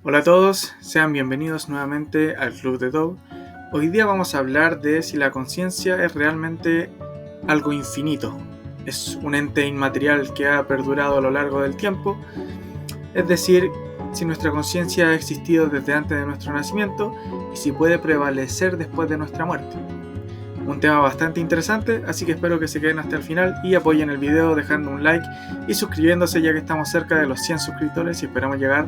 Hola a todos, sean bienvenidos nuevamente al Club de Dove. Hoy día vamos a hablar de si la conciencia es realmente algo infinito. Es un ente inmaterial que ha perdurado a lo largo del tiempo, es decir, si nuestra conciencia ha existido desde antes de nuestro nacimiento y si puede prevalecer después de nuestra muerte. Un tema bastante interesante, así que espero que se queden hasta el final y apoyen el video dejando un like y suscribiéndose, ya que estamos cerca de los 100 suscriptores y esperamos llegar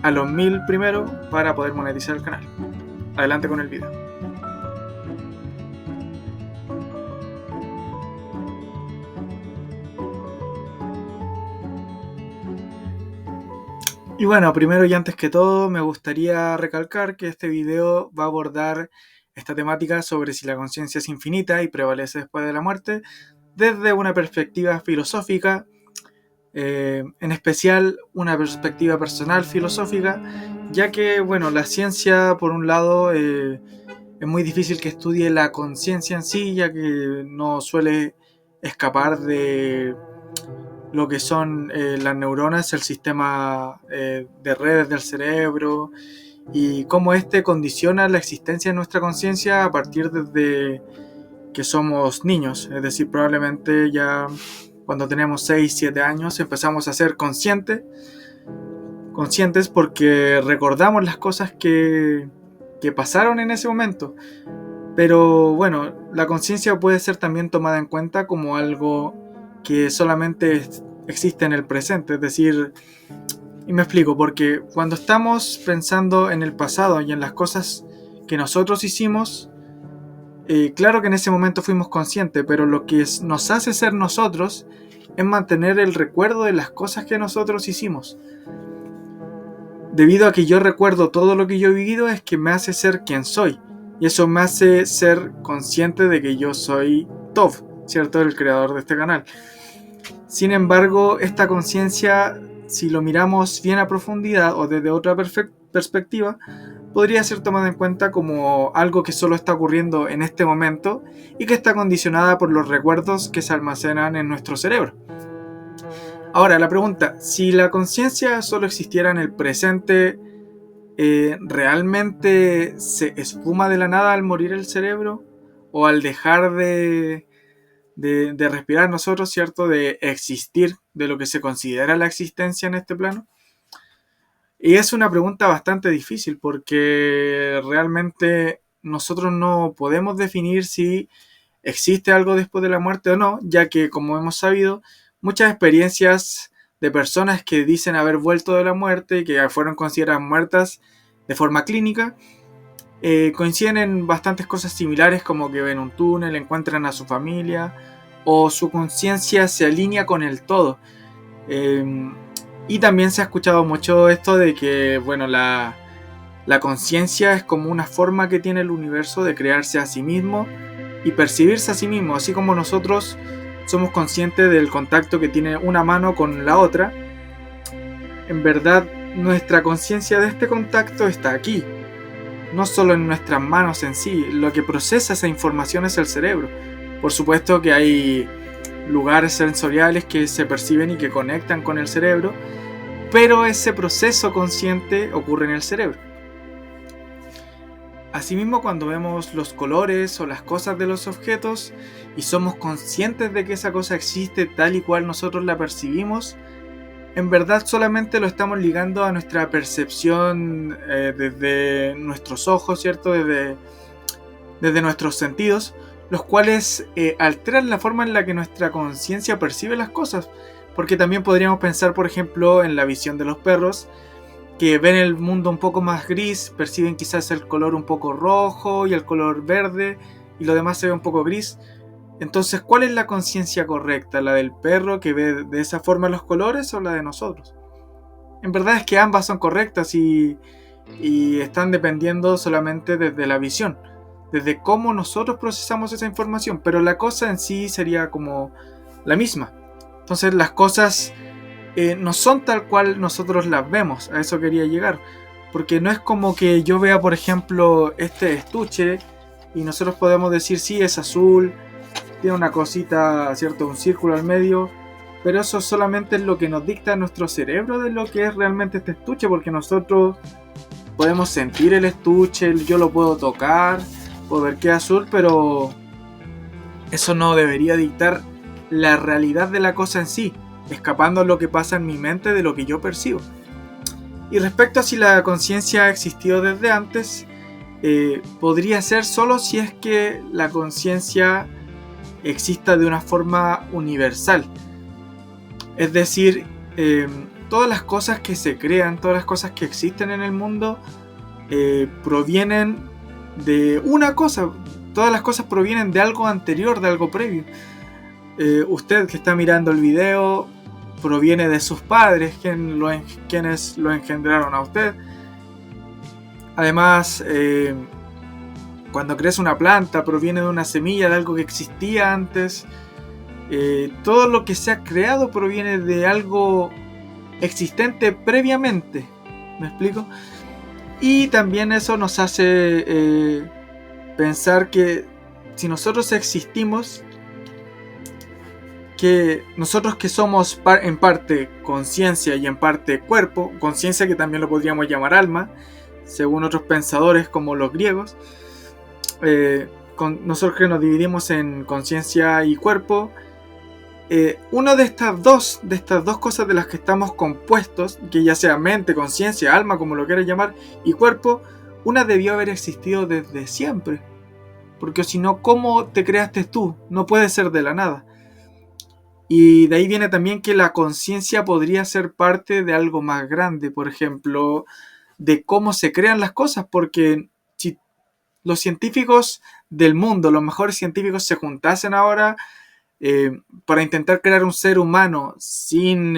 a los 1000 primero para poder monetizar el canal. Adelante con el video. Y bueno, primero y antes que todo me gustaría recalcar que este video va a abordar esta temática sobre si la conciencia es infinita y prevalece después de la muerte desde una perspectiva filosófica, en especial una perspectiva personal filosófica, ya que bueno, la ciencia por un lado es muy difícil que estudie la conciencia en sí, ya que no suele escapar de lo que son las neuronas, el sistema de redes del cerebro y cómo este condiciona la existencia de nuestra conciencia a partir desde que somos niños. Es decir, probablemente ya cuando tenemos 6, 7 años empezamos a ser conscientes porque recordamos las cosas que pasaron en ese momento. Pero bueno, la conciencia puede ser también tomada en cuenta como algo que solamente existe en el presente, es decir, y me explico, porque cuando estamos pensando en el pasado y en las cosas que nosotros hicimos, claro que en ese momento fuimos conscientes, pero lo que nos hace ser nosotros es mantener el recuerdo de las cosas que nosotros hicimos. Debido a que yo recuerdo todo lo que yo he vivido, es que me hace ser quien soy. Y eso me hace ser consciente de que yo soy Tov, ¿cierto? El creador de este canal. Sin embargo, esta conciencia, si lo miramos bien a profundidad o desde otra perspectiva, podría ser tomada en cuenta como algo que solo está ocurriendo en este momento y que está condicionada por los recuerdos que se almacenan en nuestro cerebro. Ahora, la pregunta, si la conciencia solo existiera en el presente, ¿realmente se esfuma de la nada al morir el cerebro? ¿O al dejar de respirar nosotros, ¿cierto? De existir, de lo que se considera la existencia en este plano. Y es una pregunta bastante difícil porque realmente nosotros no podemos definir si existe algo después de la muerte o no, ya que, como hemos sabido, muchas experiencias de personas que dicen haber vuelto de la muerte y que fueron consideradas muertas de forma clínica, coinciden en bastantes cosas similares, como que ven un túnel, encuentran a su familia o su conciencia se alinea con el todo. Y también se ha escuchado mucho esto de que, bueno, la conciencia es como una forma que tiene el universo de crearse a sí mismo y percibirse a sí mismo, así como nosotros somos conscientes del contacto que tiene una mano con la otra. En verdad, nuestra conciencia de este contacto está aquí, no solo en nuestras manos en sí. Lo que procesa esa información es el cerebro. Por supuesto que hay lugares sensoriales que se perciben y que conectan con el cerebro, pero ese proceso consciente ocurre en el cerebro. Asimismo, cuando vemos los colores o las cosas de los objetos y somos conscientes de que esa cosa existe tal y cual nosotros la percibimos, en verdad solamente lo estamos ligando a nuestra percepción desde nuestros ojos, ¿cierto? Desde nuestros sentidos, los cuales alteran la forma en la que nuestra conciencia percibe las cosas. Porque también podríamos pensar, por ejemplo, en la visión de los perros, que ven el mundo un poco más gris, perciben quizás el color un poco rojo y el color verde, y lo demás se ve un poco gris. Entonces, ¿cuál es la conciencia correcta? ¿La del perro que ve de esa forma los colores o la de nosotros? En verdad es que ambas son correctas y están dependiendo solamente desde la visión, desde cómo nosotros procesamos esa información, pero la cosa en sí sería como la misma. Entonces las cosas no son tal cual nosotros las vemos, a eso quería llegar, porque no es como que yo vea, por ejemplo, este estuche y nosotros podemos decir sí, es azul, tiene una cosita, ¿cierto? Un círculo al medio, pero eso solamente es lo que nos dicta nuestro cerebro de lo que es realmente este estuche, porque nosotros podemos sentir el estuche, yo lo puedo tocar, puedo ver que es azul, pero eso no debería dictar la realidad de la cosa en sí, escapando a lo que pasa en mi mente de lo que yo percibo. Y respecto a si la conciencia ha existido desde antes, podría ser solo si es que la conciencia exista de una forma universal. Es decir, todas las cosas que se crean, todas las cosas que existen en el mundo, provienen de una cosa. Todas las cosas provienen de algo anterior, de algo previo. Usted que está mirando el video proviene de sus padres, quienes lo engendraron a usted. Además, cuando crece una planta proviene de una semilla, de algo que existía antes. Todo lo que se ha creado proviene de algo existente previamente. ¿Me explico? Y también eso nos hace pensar que si nosotros existimos, que nosotros que somos en parte conciencia y en parte cuerpo, conciencia que también lo podríamos llamar alma, según otros pensadores como los griegos, nosotros que nos dividimos en conciencia y cuerpo, una de estas dos cosas de las que estamos compuestos, que ya sea mente, conciencia, alma, como lo quieras llamar, y cuerpo, una debió haber existido desde siempre. Porque si no, ¿cómo te creaste tú? No puede ser de la nada. Y de ahí viene también que la conciencia podría ser parte de algo más grande, por ejemplo, de cómo se crean las cosas, porque si los científicos del mundo, los mejores científicos se juntasen ahora para intentar crear un ser humano sin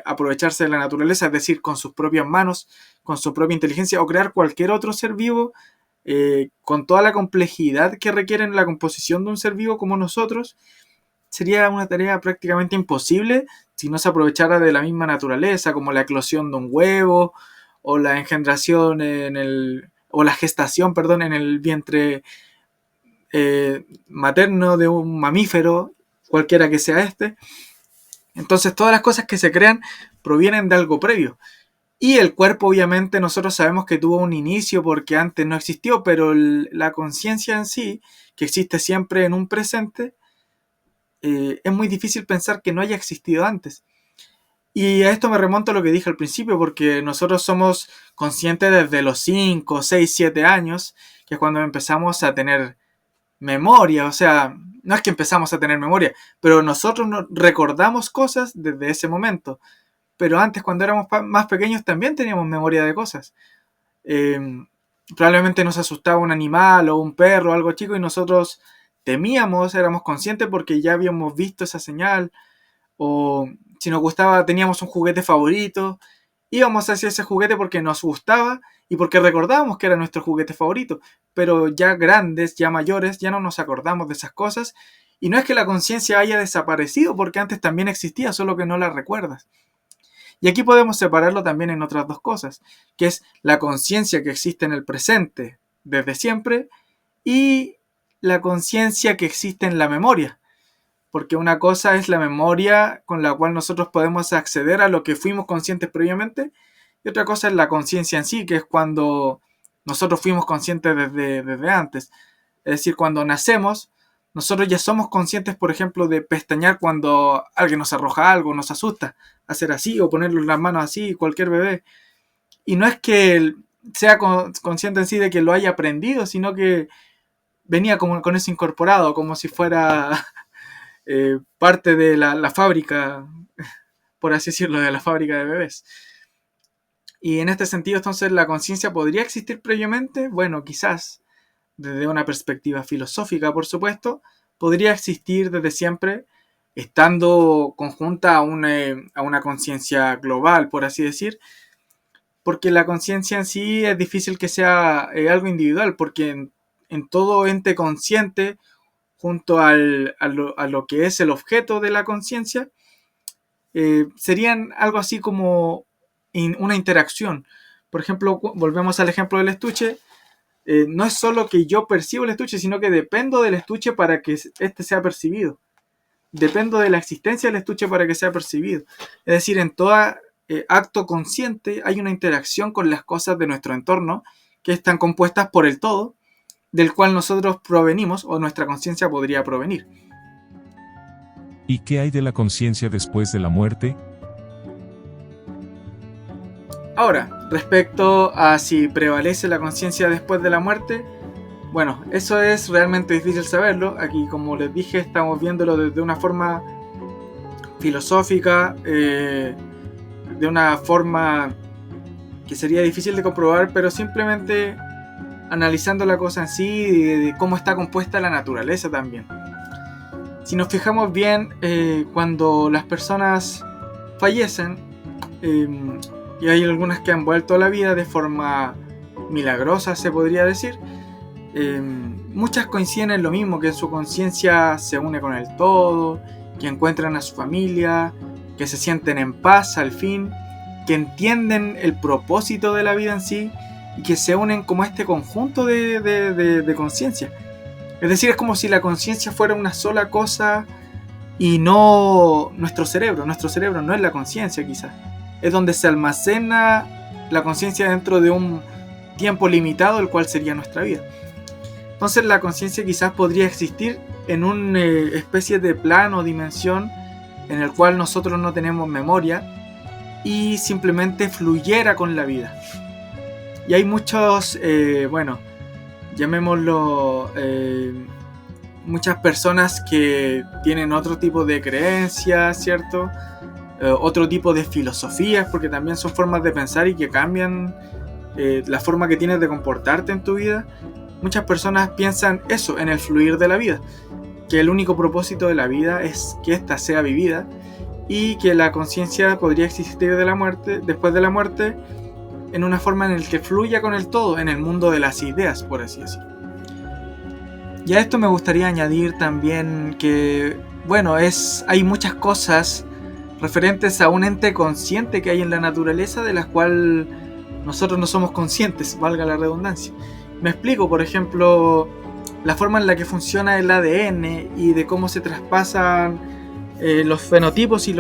aprovecharse de la naturaleza, es decir, con sus propias manos, con su propia inteligencia, o crear cualquier otro ser vivo, con toda la complejidad que requiere la composición de un ser vivo como nosotros, sería una tarea prácticamente imposible si no se aprovechara de la misma naturaleza, como la eclosión de un huevo, o la engendración o la gestación, perdón, en el vientre materno de un mamífero, cualquiera que sea este. Entonces todas las cosas que se crean provienen de algo previo. Y el cuerpo, obviamente, nosotros sabemos que tuvo un inicio porque antes no existió, pero la conciencia en sí, que existe siempre en un presente, es muy difícil pensar que no haya existido antes. Y a esto me remonto a lo que dije al principio, porque nosotros somos conscientes desde los 5, 6, 7 años, que es cuando empezamos a tener memoria. O sea, no es que empezamos a tener memoria, pero nosotros recordamos cosas desde ese momento. Pero antes, cuando éramos más pequeños, también teníamos memoria de cosas. Probablemente nos asustaba un animal o un perro o algo chico y nosotros temíamos, éramos conscientes porque ya habíamos visto esa señal. O si nos gustaba, teníamos un juguete favorito, íbamos hacia ese juguete porque nos gustaba y porque recordábamos que era nuestro juguete favorito. Pero ya grandes, ya mayores, ya no nos acordamos de esas cosas. Y no es que la conciencia haya desaparecido, porque antes también existía, solo que no la recuerdas. Y aquí podemos separarlo también en otras dos cosas, que es la conciencia que existe en el presente desde siempre y la conciencia que existe en la memoria. Porque una cosa es la memoria con la cual nosotros podemos acceder a lo que fuimos conscientes previamente, y otra cosa es la conciencia en sí, que es cuando nosotros fuimos conscientes desde antes. Es decir, cuando nacemos, nosotros ya somos conscientes, por ejemplo, de pestañear cuando alguien nos arroja algo, nos asusta, hacer así o ponerle las manos así, cualquier bebé. Y no es que él sea consciente en sí de que lo haya aprendido, sino que venía como con eso incorporado, como si fuera parte de la fábrica, por así decirlo, de la fábrica de bebés. Y en este sentido, entonces, ¿la conciencia podría existir previamente? Bueno, quizás, desde una perspectiva filosófica, por supuesto, podría existir desde siempre, estando conjunta a una conciencia global, por así decir, porque la conciencia en sí es difícil que sea algo individual, porque en todo ente consciente, junto a lo que es el objeto de la conciencia, serían algo así como una interacción. Por ejemplo, volvemos al ejemplo del estuche. No es solo que yo percibo el estuche, sino que dependo del estuche para que este sea percibido. dependo de la existencia del estuche para que sea percibido. Es decir, en todo acto consciente hay una interacción con las cosas de nuestro entorno que están compuestas por el todo, del cual nosotros provenimos o nuestra conciencia podría provenir. ¿Y qué hay de la conciencia después de la muerte? Ahora, respecto a si prevalece la conciencia después de la muerte, bueno, eso es realmente difícil saberlo. Aquí, como les dije, estamos viéndolo desde una forma filosófica, de una forma que sería difícil de comprobar, pero simplemente analizando la cosa en sí y de cómo está compuesta la naturaleza también. Si nos fijamos bien, cuando las personas fallecen, y hay algunas que han vuelto a la vida de forma milagrosa, se podría decir, muchas coinciden en lo mismo, que su conciencia se une con el todo, que encuentran a su familia, que se sienten en paz al fin, que entienden el propósito de la vida en sí y que se unen como este conjunto de conciencia. Es decir, es como si la conciencia fuera una sola cosa y no nuestro cerebro. Nuestro cerebro no es la conciencia, quizás. Es donde se almacena la conciencia dentro de un tiempo limitado, el cual sería nuestra vida. Entonces la conciencia quizás podría existir en una especie de plano o dimensión en el cual nosotros no tenemos memoria y simplemente fluyera con la vida. Y hay muchos, llamémoslo, muchas personas que tienen otro tipo de creencias, ¿cierto? Otro tipo de filosofías, porque también son formas de pensar y que cambian la forma que tienes de comportarte en tu vida. Muchas personas piensan eso, en el fluir de la vida, que el único propósito de la vida es que ésta sea vivida y que la conciencia podría existir después de la muerte, en una forma en la que fluya con el todo, en el mundo de las ideas, por así decirlo. Y a esto me gustaría añadir también que, hay muchas cosas referentes a un ente consciente que hay en la naturaleza de las cuales nosotros no somos conscientes, valga la redundancia. Me explico, por ejemplo, la forma en la que funciona el ADN y de cómo se traspasan los fenotipos y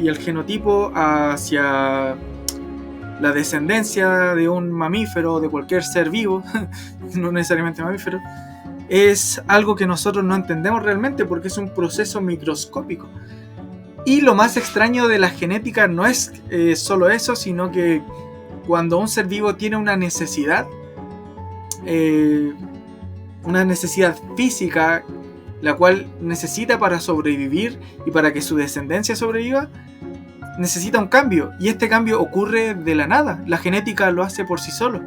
el genotipo hacia la descendencia de un mamífero o de cualquier ser vivo, no necesariamente mamífero, es algo que nosotros no entendemos realmente porque es un proceso microscópico. Y lo más extraño de la genética no es solo eso, sino que cuando un ser vivo tiene una necesidad física, la cual necesita para sobrevivir y para que su descendencia sobreviva, necesita un cambio, y este cambio ocurre de la nada. La genética lo hace por sí solo.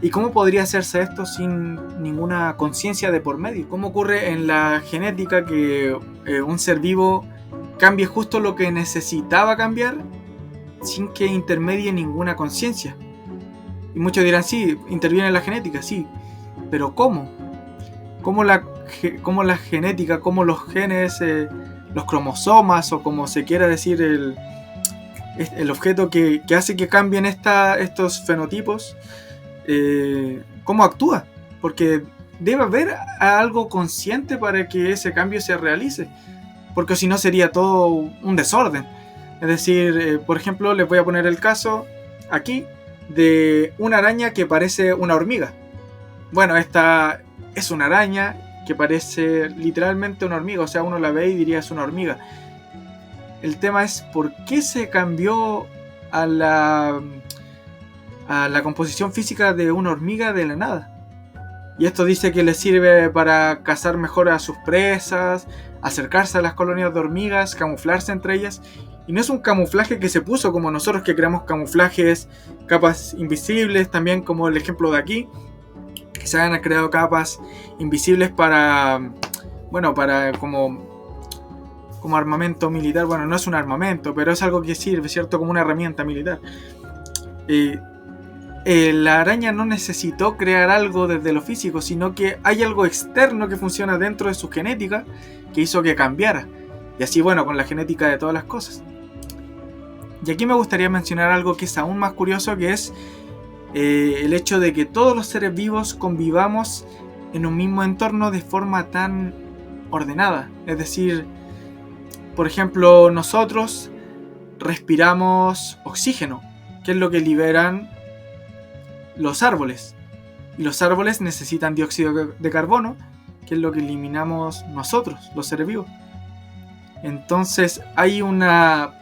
¿Y cómo podría hacerse esto sin ninguna conciencia de por medio? ¿Cómo ocurre en la genética que un ser vivo cambie justo lo que necesitaba cambiar sin que intermedie ninguna conciencia? Y muchos dirán, sí, interviene la genética, sí, pero ¿cómo? ¿Cómo la genética, cómo los genes, los cromosomas, o como se quiera decir, el objeto que hace que cambien estos fenotipos, cómo actúa? Porque debe haber algo consciente para que ese cambio se realice, porque si no sería todo un desorden. Es decir, por ejemplo, les voy a poner el caso aquí de una araña que parece una hormiga. Bueno, esta es una araña que parece literalmente una hormiga, o sea, uno la ve y diría es una hormiga. El tema es por qué se cambió a la composición física de una hormiga de la nada. Y esto dice que le sirve para cazar mejor a sus presas, acercarse a las colonias de hormigas, camuflarse entre ellas. Y no es un camuflaje que se puso como nosotros, que creamos camuflajes, capas invisibles, también como el ejemplo de aquí, que se han creado capas invisibles para como armamento militar. Bueno, no es un armamento, pero es algo que sirve, ¿cierto? Como una herramienta militar. La araña no necesitó crear algo desde lo físico, sino que hay algo externo que funciona dentro de su genética que hizo que cambiara. Y así, con la genética de todas las cosas. Y aquí me gustaría mencionar algo que es aún más curioso, que es el hecho de que todos los seres vivos convivamos en un mismo entorno de forma tan ordenada. Es decir, por ejemplo, nosotros respiramos oxígeno, que es lo que liberan los árboles. Y los árboles necesitan dióxido de carbono, que es lo que eliminamos nosotros, los seres vivos. Entonces hay una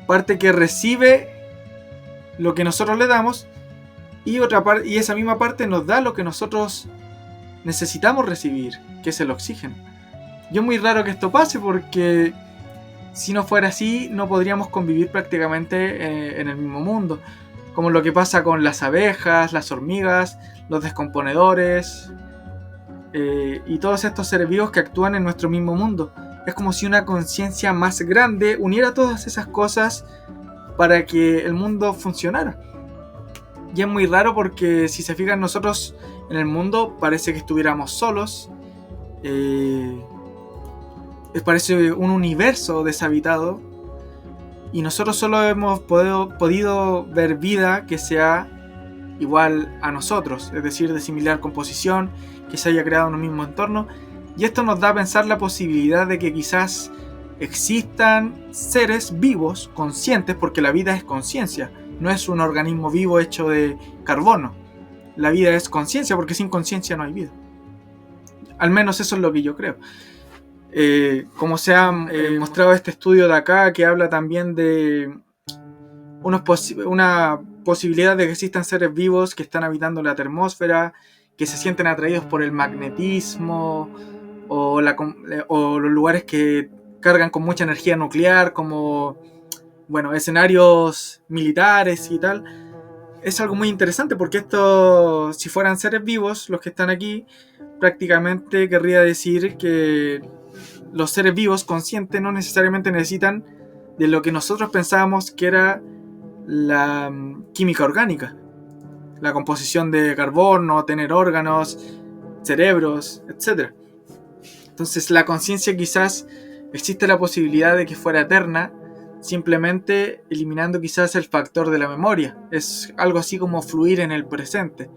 parte que recibe lo que nosotros le damos y otra parte, y esa misma parte nos da lo que nosotros necesitamos recibir, que es el oxígeno. Y es muy raro que esto pase, porque si no fuera así no podríamos convivir prácticamente en el mismo mundo, como lo que pasa con las abejas, las hormigas, los descomponedores y todos estos seres vivos que actúan en nuestro mismo mundo. Es como si una conciencia más grande uniera todas esas cosas para que el mundo funcionara. Y es muy raro porque si se fijan, nosotros en el mundo parece que estuviéramos solos. Parece un universo deshabitado. Y nosotros solo hemos podido ver vida que sea igual a nosotros, es decir, de similar composición, que se haya creado en un mismo entorno. Y esto nos da a pensar la posibilidad de que quizás existan seres vivos, conscientes, porque la vida es conciencia, no es un organismo vivo hecho de carbono. La vida es conciencia, porque sin conciencia no hay vida. Al menos eso es lo que yo creo. Como se ha mostrado este estudio de acá, que habla también de una posibilidad de que existan seres vivos que están habitando la termósfera, que se sienten atraídos por el magnetismo o los lugares que cargan con mucha energía nuclear, como escenarios militares y tal. Es algo muy interesante, porque esto, si fueran seres vivos los que están aquí, prácticamente querría decir que los seres vivos conscientes no necesariamente necesitan de lo que nosotros pensábamos que era la química orgánica, la composición de carbono, tener órganos, cerebros, etc. Entonces la conciencia quizás existe la posibilidad de que fuera eterna, simplemente eliminando quizás el factor de la memoria. Es algo así como fluir en el presente.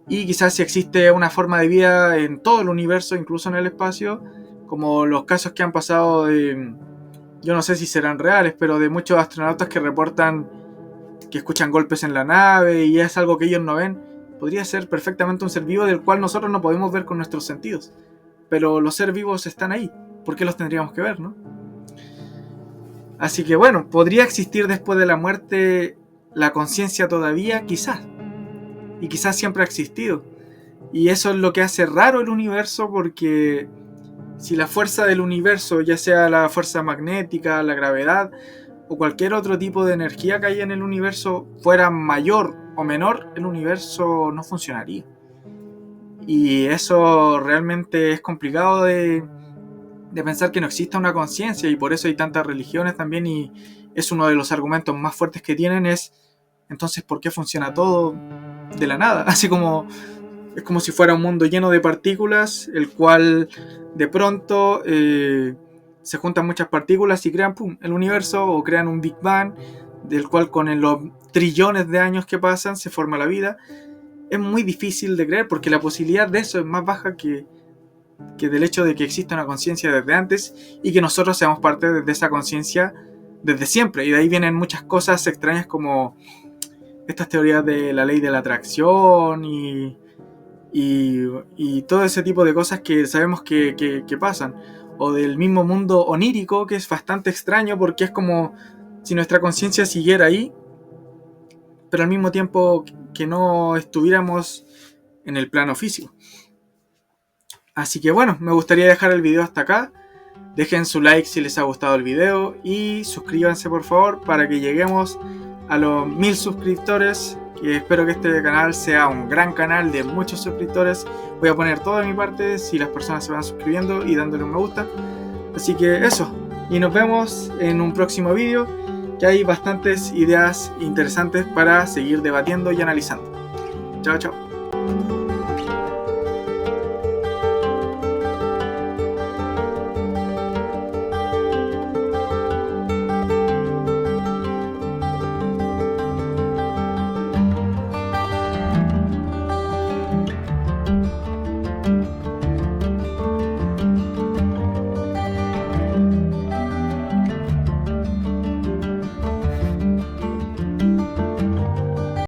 Y quizás si existe una forma de vida en todo el universo, incluso en el espacio, como los casos que han pasado de, yo no sé si serán reales, pero de muchos astronautas que reportan que escuchan golpes en la nave y es algo que ellos no ven, podría ser perfectamente un ser vivo del cual nosotros no podemos ver con nuestros sentidos. Pero los seres vivos están ahí, ¿por qué los tendríamos que ver, no? Así que podría existir después de la muerte la conciencia todavía, quizás. Y quizás siempre ha existido. Y eso es lo que hace raro el universo, porque si la fuerza del universo, ya sea la fuerza magnética, la gravedad o cualquier otro tipo de energía que haya en el universo, fuera mayor o menor, el universo no funcionaría. Y eso realmente es complicado de pensar, que no exista una conciencia, y por eso hay tantas religiones también, y es uno de los argumentos más fuertes que tienen, es entonces ¿por qué funciona todo de la nada? Así como es como si fuera un mundo lleno de partículas, el cual de pronto se juntan muchas partículas y crean el universo, o crean un Big Bang, del cual con los trillones de años que pasan se forma la vida. Es muy difícil de creer, porque la posibilidad de eso es más baja que del hecho de que exista una conciencia desde antes y que nosotros seamos parte de esa conciencia desde siempre. Y de ahí vienen muchas cosas extrañas, como estas teorías de la ley de la atracción y todo ese tipo de cosas que sabemos que pasan, o del mismo mundo onírico, que es bastante extraño, porque es como si nuestra conciencia siguiera ahí, pero al mismo tiempo que no estuviéramos en el plano físico. Así que me gustaría dejar el video hasta acá. Dejen su like si les ha gustado el video y suscríbanse por favor para que lleguemos a los 1000 suscriptores, que espero que este canal sea un gran canal de muchos suscriptores. Voy a poner todo de mi parte si las personas se van suscribiendo y dándole un me gusta. Así que eso, y nos vemos en un próximo video, que hay bastantes ideas interesantes para seguir debatiendo y analizando. Chao, chao.